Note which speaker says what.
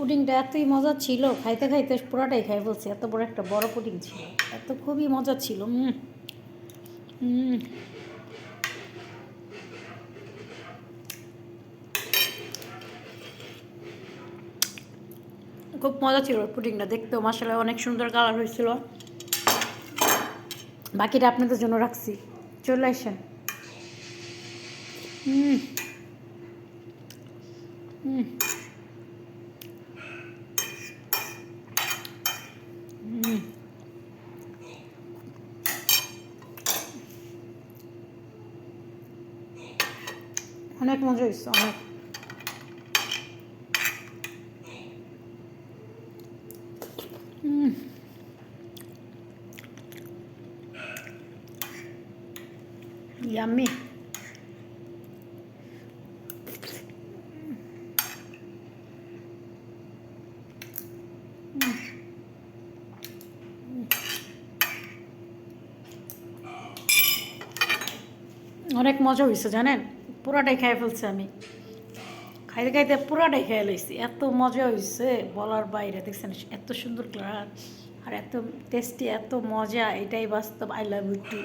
Speaker 1: পুডিংটা এতই মজা ছিল, খাইতে খাইতে পুরাটাই খাই বলছি, এত বড় একটা বড় পুডিং ছিল, এত খুবই মজা ছিল। খুব মজা ছিল পুডিংটা, দেখতেও মাসাল্লাহ অনেক সুন্দর কালার হয়েছিল। বাকিটা আপনাদের জন্য রাখছি, চলে আসেন। অনেক মজা হয়েছে, অনেক। ইয়াম্মি। অনেক মজা হয়েছে জানেন, পুরাটাই খেয়ে ফেলছি আমি, খাইতে খাইতে পুরাটাই খেয়ে লইছি, এত মজা হয়েছে বলার বাইরে। দেখছেন এত সুন্দর কালার আর এত টেস্টি, এত মজা, এটাই বাস্তব। I love you two.